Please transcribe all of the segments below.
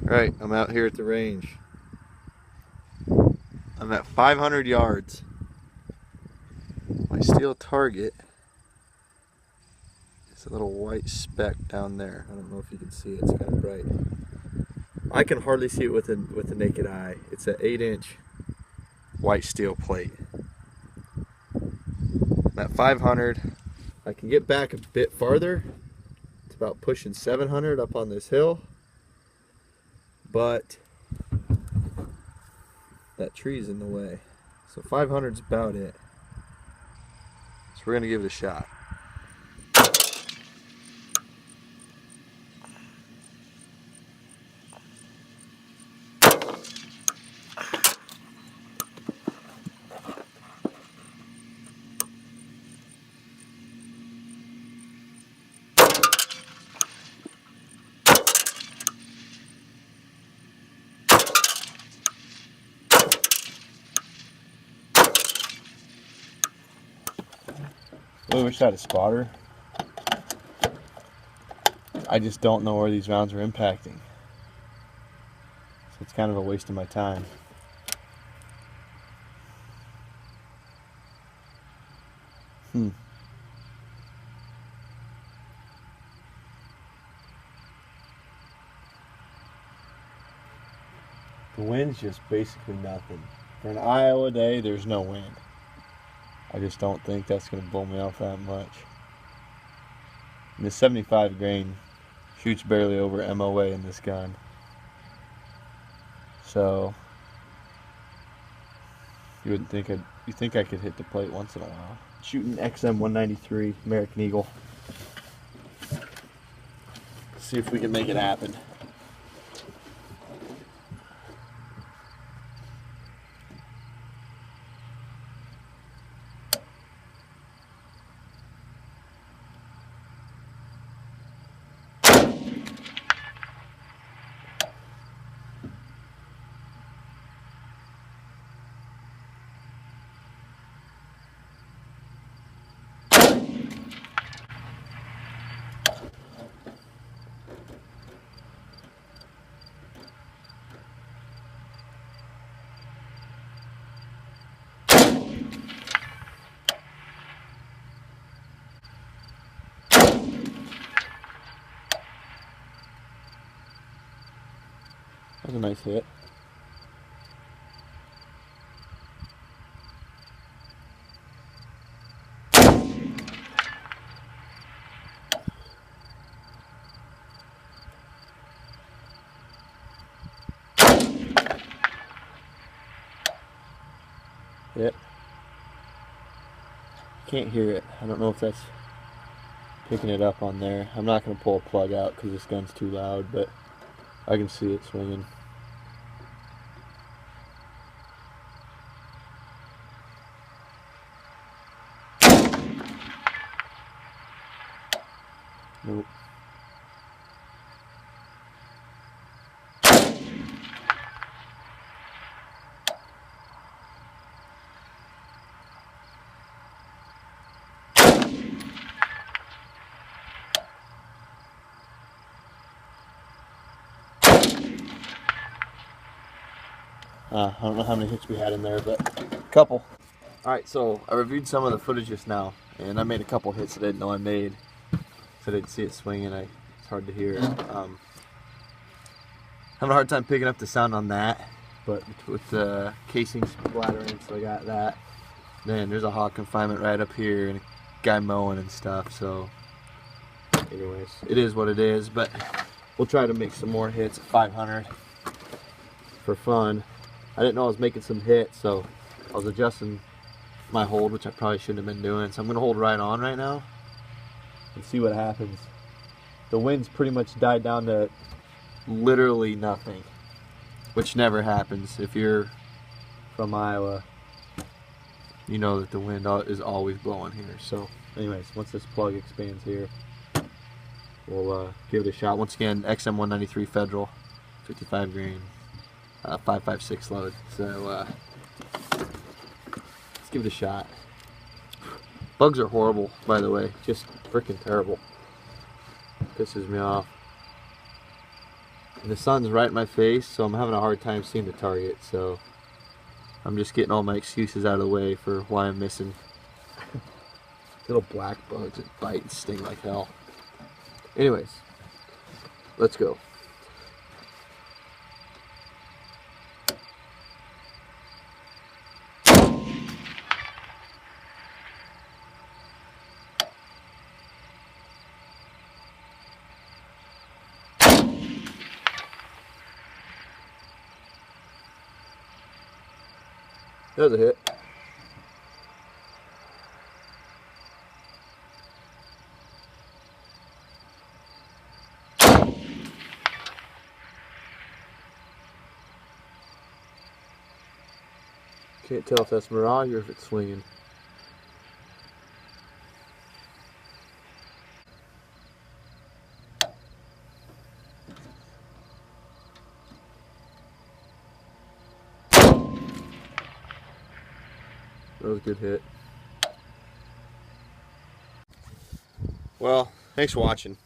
Right, I'm out here at the range. I'm at 500 yards. My steel target is a little white speck down there. I don't know if you can see it, it's kind of bright. I can hardly see it with the naked eye. It's an 8-inch white steel plate. I'm at 500. I can get back a bit farther. It's about pushing 700 up on this hill. But that tree's in the way. So 500 is about it. So we're gonna give it a shot. I wish I had a spotter. I just don't know where these rounds are impacting. So it's kind of a waste of my time. The wind's just basically nothing. For an Iowa day, there's no wind. I just don't think that's going to blow me off that much. And the 75 grain shoots barely over MOA in this gun. So you think I could hit the plate once in a while. Shooting XM 193 American Eagle. See if we can make it happen. That was a nice hit. Hit. Can't hear it. I don't know if that's picking it up on there. I'm not going to pull a plug out because this gun's too loud, but I can see it swinging. Nope. I don't know how many hits we had in there, but a couple. Alright, so I reviewed some of the footage just now, and I made a couple hits I didn't know I made. So I didn't see it swinging. It's hard to hear it. Having a hard time picking up the sound on that, but with the casing splattering, so I got that. Then there's a hog confinement right up here, and a guy mowing and stuff, so anyways, it is what it is, but we'll try to make some more hits at 500 for fun. I didn't know I was making some hits, so I was adjusting my hold, which I probably shouldn't have been doing. So I'm gonna hold right on right now and see what happens. The wind's pretty much died down to literally nothing, which never happens. If you're from Iowa, you know that the wind is always blowing here. So anyways, once this plug expands here, we'll give it a shot. Once again, XM 193 Federal, 55 grain. 5.56 load. So let's give it a shot. Bugs are horrible, by the way. Just freaking terrible. Pisses me off. And the sun's right in my face, so I'm having a hard time seeing the target. So I'm just getting all my excuses out of the way for why I'm missing. Little black bugs that bite and sting like hell. Anyways, let's go. That was a hit. Can't tell if that's Mirage or if it's swinging. That was a good hit. Well, thanks for watching.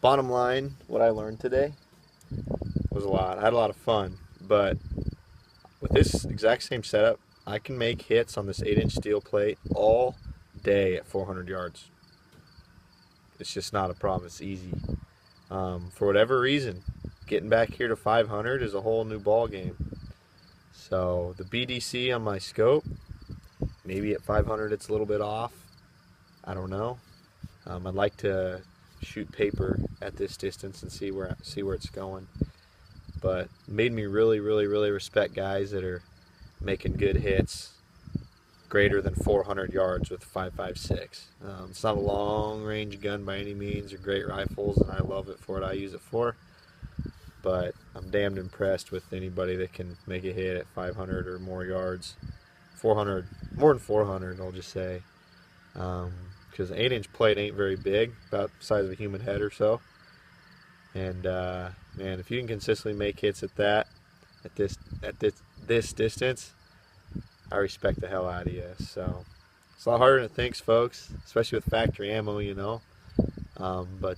Bottom line, what I learned today was a lot. I had a lot of fun, but with this exact same setup, I can make hits on this 8-inch steel plate all day at 400 yards. It's just not a problem. It's easy. For whatever reason, getting back here to 500 is a whole new ball game. So the BDC on my scope, maybe at 500 it's a little bit off. I don't know. I'd like to shoot paper at this distance and see where it's going. But made me really respect guys that are making good hits greater than 400 yards with 5.56. It's not a long range gun by any means, or great rifles, and I love it for what I use it for. But I'm damned impressed with anybody that can make a hit at 500 or more yards. 400, more than 400, I'll just say. Because an 8-inch plate ain't very big, about the size of a human head or so. And man, if you can consistently make hits at that, at this distance, I respect the hell out of you. So it's a lot harder than it thinks, folks, especially with factory ammo, you know. But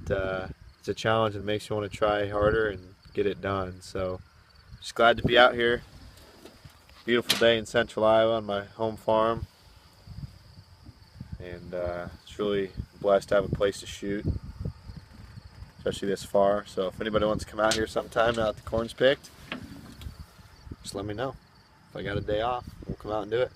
it's a challenge that makes you want to try harder and get it done. So just glad to be out here. Beautiful day in central Iowa on my home farm. And it's really blessed to have a place to shoot, especially this far. So if anybody wants to come out here sometime now that the corn's picked, just let me know. If I got a day off, we'll come out and do it.